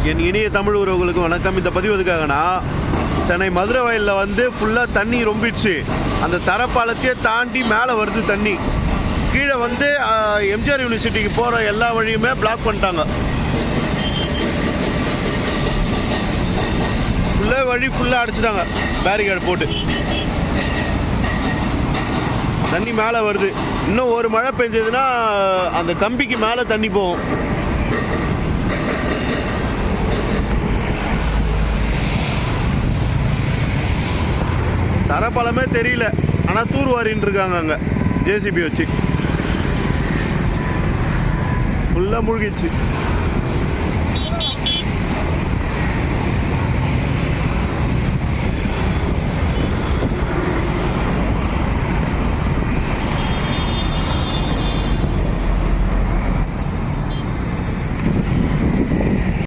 என் இனிய தமிழ் உறவுகளுக்கு வணக்கம். இந்த பதிவு எதுக்காகனா, சென்னை மதுரை வயலில் வந்து ஃபுல்லாக தண்ணி ரொம்பிடுச்சு. அந்த தரப்பாலத்தையே தாண்டி மேலே வருது தண்ணி. கீழே வந்து எம்ஜிஆர் யூனிவர்சிட்டிக்கு போகிற எல்லா வழியுமே பிளாக் பண்ணிட்டாங்க. வழி ஃபுல்லாக அடிச்சிட்டாங்க பேரிகேட் போட்டு. தண்ணி மேலே வருது. இன்னும் ஒரு மழை பெஞ்சதுன்னா அந்த கம்பிக்கு மேலே தண்ணி போகும். தரப்பாலமே தெரியல, ஆனால் தூர்வாரின்னு இருக்காங்க அங்கே ஜேசிபி வச்சு. ஃபுல்லாக மூழ்கிடுச்சு.